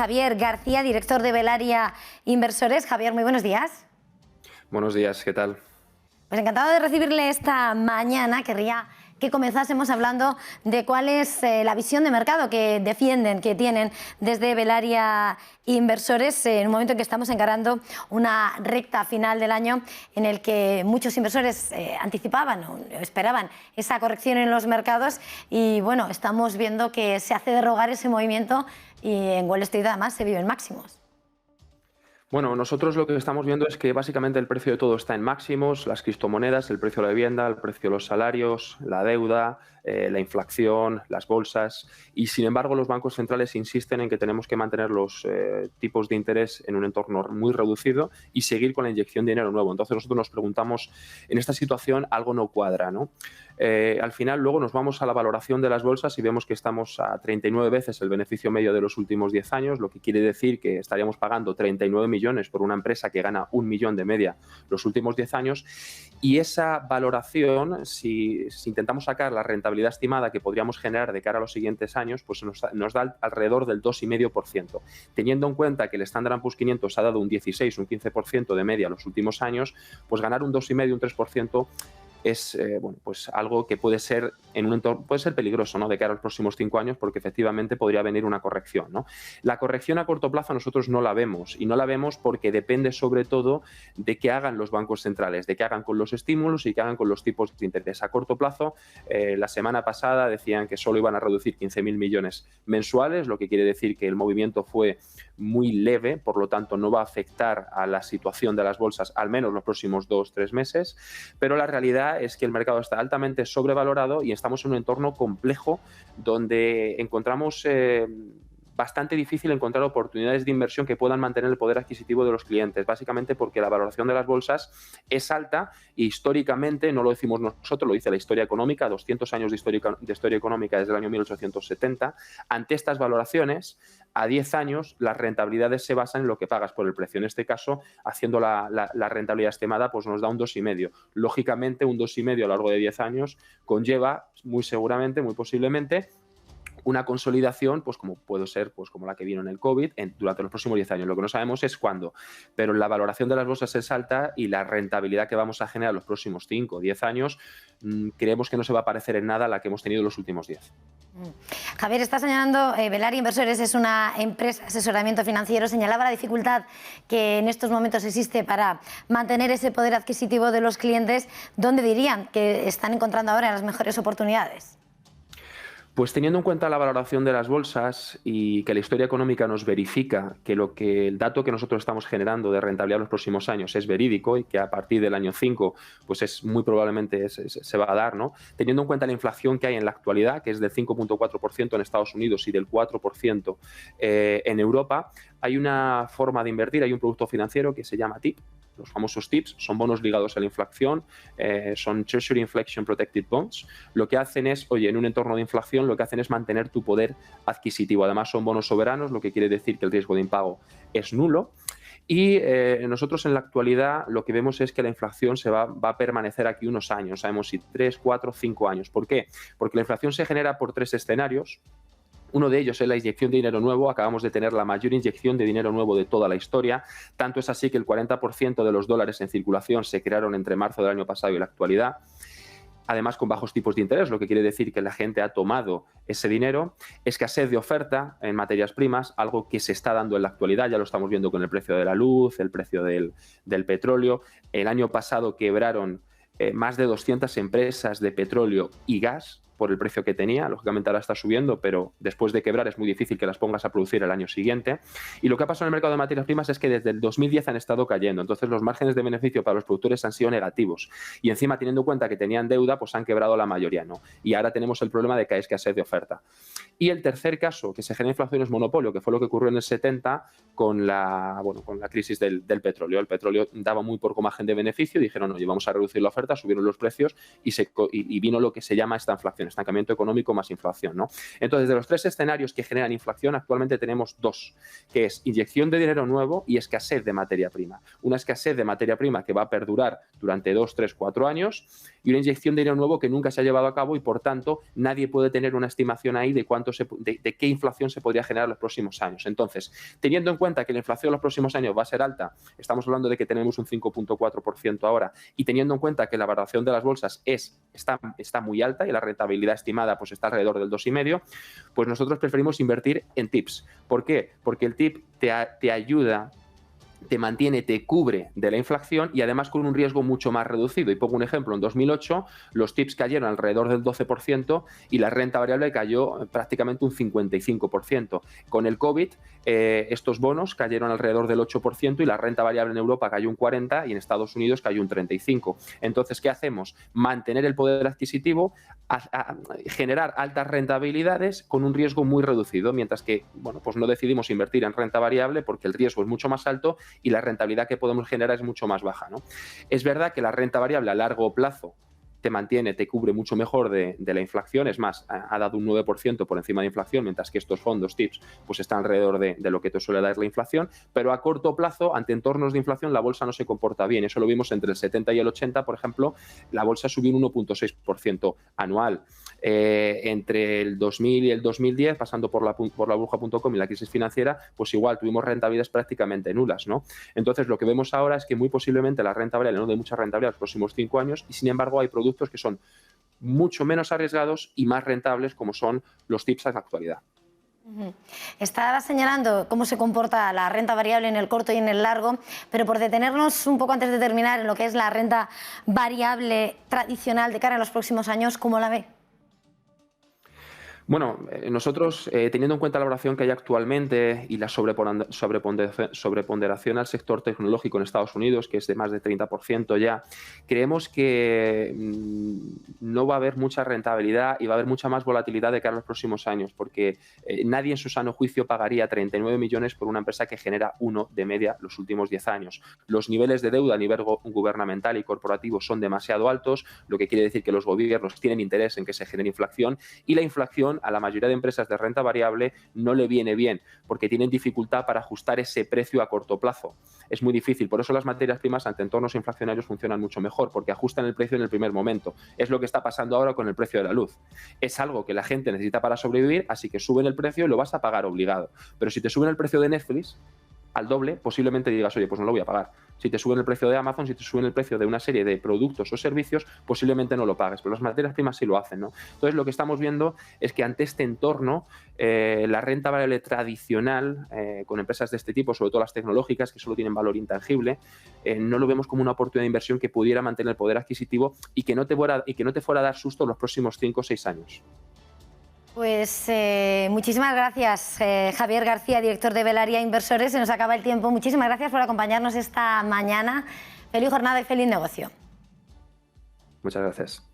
Javier García, director de Velaria Inversores. Javier, muy buenos días. Buenos días, ¿qué tal? Pues encantado de recibirle esta mañana. Querría que comenzásemos hablando de cuál es la visión de mercado que defienden, que tienen desde Velaria Inversores en un momento en que estamos encarando una recta final del año en el que muchos inversores anticipaban o esperaban esa corrección en los mercados y bueno, estamos viendo que se hace de rogar ese movimiento y en Wall Street además se viven máximos. Bueno, nosotros lo que estamos viendo es que básicamente el precio de todo está en máximos, las criptomonedas, el precio de la vivienda, el precio de los salarios, la deuda, la inflación, las bolsas y sin embargo los bancos centrales insisten en que tenemos que mantener los tipos de interés en un entorno muy reducido y seguir con la inyección de dinero nuevo. Entonces nosotros nos preguntamos, en esta situación algo no cuadra, ¿no? Al final luego nos vamos a la valoración de las bolsas y vemos que estamos a 39 veces el beneficio medio de los últimos 10 años, lo que quiere decir que estaríamos pagando 39 millones por una empresa que gana 1 millón de media los últimos 10 años y esa valoración, si intentamos sacar la rentabilidad estimada que podríamos generar de cara a los siguientes años, pues nos da alrededor del 2,5%. Teniendo en cuenta que el Standard & Poor's 500 ha dado un 16, un 15% de media los últimos años, pues ganar un 2,5, un 3% es bueno, pues algo que puede ser en un entorno, puede ser peligroso, ¿no? De cara a los próximos 5 años, porque efectivamente podría venir una corrección, ¿no? La corrección a corto plazo nosotros no la vemos y no la vemos porque depende sobre todo de qué hagan los bancos centrales, de qué hagan con los estímulos y qué hagan con los tipos de interés. A corto plazo, la semana pasada decían que solo iban a reducir 15.000 millones mensuales, lo que quiere decir que el movimiento fue muy leve, por lo tanto no va a afectar a la situación de las bolsas al menos los próximos 2-3 meses, pero la realidad es que el mercado está altamente sobrevalorado y estamos en un entorno complejo donde encontramos bastante difícil encontrar oportunidades de inversión que puedan mantener el poder adquisitivo de los clientes, básicamente porque la valoración de las bolsas es alta y históricamente, no lo decimos nosotros, lo dice la historia económica, 200 años de historia económica desde el año 1870, ante estas valoraciones, a 10 años las rentabilidades se basan en lo que pagas por el precio. En este caso, haciendo la rentabilidad estimada, pues nos da un 2,5. Lógicamente, un 2,5 a lo largo de 10 años conlleva, muy seguramente, muy posiblemente, una consolidación, pues como puede ser, pues como la que vino en el COVID, durante los próximos 10 años. Lo que no sabemos es cuándo, pero la valoración de las bolsas es alta y la rentabilidad que vamos a generar los próximos 5 o 10 años creemos que no se va a parecer en nada a la que hemos tenido los últimos 10. Javier, está señalando, Velaria Inversores es una empresa de asesoramiento financiero, señalaba la dificultad que en estos momentos existe para mantener ese poder adquisitivo de los clientes. ¿Dónde dirían que están encontrando ahora las mejores oportunidades? Pues teniendo en cuenta la valoración de las bolsas y que la historia económica nos verifica que el dato que nosotros estamos generando de rentabilidad en los próximos años es verídico y que a partir del año 5 pues es muy probablemente se va a dar, ¿no? Teniendo en cuenta la inflación que hay en la actualidad, que es del 5,4% en Estados Unidos y del 4% en Europa, hay una forma de invertir, hay un producto financiero que se llama TIP. Los famosos TIPS son bonos ligados a la inflación, son Treasury Inflation Protected Bonds. Lo que hacen es, oye, en un entorno de inflación, lo que hacen es mantener tu poder adquisitivo. Además, son bonos soberanos, lo que quiere decir que el riesgo de impago es nulo. Y nosotros en la actualidad lo que vemos es que la inflación va a permanecer aquí unos años, sabemos si 3, 4, 5 años. ¿Por qué? Porque la inflación se genera por 3 escenarios. Uno de ellos es la inyección de dinero nuevo. Acabamos de tener la mayor inyección de dinero nuevo de toda la historia. Tanto es así que el 40% de los dólares en circulación se crearon entre marzo del año pasado y la actualidad. Además, con bajos tipos de interés, lo que quiere decir que la gente ha tomado ese dinero. Escasez de oferta en materias primas, algo que se está dando en la actualidad. Ya lo estamos viendo con el precio de la luz, el precio del petróleo. El año pasado quebraron más de 200 empresas de petróleo y gas por el precio que tenía. Lógicamente ahora está subiendo, pero después de quebrar es muy difícil que las pongas a producir el año siguiente. Y lo que ha pasado en el mercado de materias primas es que desde el 2010 han estado cayendo. Entonces los márgenes de beneficio para los productores han sido negativos. Y encima, teniendo en cuenta que tenían deuda, pues han quebrado la mayoría, ¿no? Y ahora tenemos el problema de que hay escasez de oferta. Y el tercer caso que se genera inflación es monopolio, que fue lo que ocurrió en el 70 con la crisis del petróleo. El petróleo daba muy poco margen de beneficio, dijeron, oye, vamos a reducir la oferta, subieron los precios y vino lo que se llama esta inflación, estancamiento económico más inflación, ¿no? Entonces, de los 3 escenarios que generan inflación, actualmente tenemos 2, que es inyección de dinero nuevo y escasez de materia prima. Una escasez de materia prima que va a perdurar durante 2, 3, 4 años y una inyección de dinero nuevo que nunca se ha llevado a cabo y, por tanto, nadie puede tener una estimación ahí de de qué inflación se podría generar en los próximos años. Entonces, teniendo en cuenta que la inflación en los próximos años va a ser alta, estamos hablando de que tenemos un 5,4% ahora, y teniendo en cuenta que la valoración de las bolsas está muy alta y la rentabilidad estimada pues está alrededor del 2,5%, pues nosotros preferimos invertir en TIPS. ¿Por qué? Porque el TIP te ayuda, te mantiene, te cubre de la inflación y además con un riesgo mucho más reducido. Y pongo un ejemplo, en 2008 los TIPS cayeron alrededor del 12% y la renta variable cayó prácticamente un 55%. Con el COVID estos bonos cayeron alrededor del 8% y la renta variable en Europa cayó un 40% y en Estados Unidos cayó un 35%. Entonces, ¿qué hacemos? Mantener el poder adquisitivo, generar altas rentabilidades con un riesgo muy reducido, mientras que pues no decidimos invertir en renta variable porque el riesgo es mucho más alto y la rentabilidad que podemos generar es mucho más baja, ¿no? Es verdad que la renta variable a largo plazo te mantiene, te cubre mucho mejor de la inflación, es más, ha dado un 9% por encima de inflación, mientras que estos fondos TIPS pues están alrededor de lo que te suele dar la inflación, pero a corto plazo, ante entornos de inflación, la bolsa no se comporta bien. Eso lo vimos entre el 70 y el 80, por ejemplo, la bolsa subió un 1,6% anual. Entre el 2000 y el 2010, pasando por la burbuja.com y la crisis financiera, pues igual tuvimos rentabilidades prácticamente nulas, ¿no? Entonces, lo que vemos ahora es que muy posiblemente la renta variable no dé mucha rentabilidad en los próximos 5 años y, sin embargo, hay productos que son mucho menos arriesgados y más rentables, como son los TIPS en la actualidad. Estaba señalando cómo se comporta la renta variable en el corto y en el largo, pero por detenernos un poco antes de terminar en lo que es la renta variable tradicional de cara a los próximos años, ¿cómo la ve? Bueno, nosotros, teniendo en cuenta la valoración que hay actualmente y la sobreponderación al sector tecnológico en Estados Unidos, que es de más de 30% ya, creemos que no va a haber mucha rentabilidad y va a haber mucha más volatilidad de cara a los próximos años, porque nadie en su sano juicio pagaría 39 millones por una empresa que genera 1 de media los últimos 10 años. Los niveles de deuda a nivel gubernamental y corporativo son demasiado altos, lo que quiere decir que los gobiernos tienen interés en que se genere inflación, y la inflación a la mayoría de empresas de renta variable no le viene bien, porque tienen dificultad para ajustar ese precio a corto plazo. Es muy difícil, por eso las materias primas ante entornos inflacionarios funcionan mucho mejor, porque ajustan el precio en el primer momento. Es lo que está pasando ahora con el precio de la luz. Es algo que la gente necesita para sobrevivir, así que suben el precio y lo vas a pagar obligado. Pero si te suben el precio de Netflix al doble, posiblemente digas, oye, pues no lo voy a pagar. Si te suben el precio de Amazon, si te suben el precio de una serie de productos o servicios, posiblemente no lo pagues, pero las materias primas sí lo hacen, ¿no? Entonces, lo que estamos viendo es que ante este entorno, la renta variable tradicional, con empresas de este tipo, sobre todo las tecnológicas, que solo tienen valor intangible, no lo vemos como una oportunidad de inversión que pudiera mantener el poder adquisitivo y que no te fuera a dar susto en los próximos 5 o 6 años. Pues muchísimas gracias, Javier García, director de Velaria Inversores. Se nos acaba el tiempo. Muchísimas gracias por acompañarnos esta mañana. Feliz jornada y feliz negocio. Muchas gracias.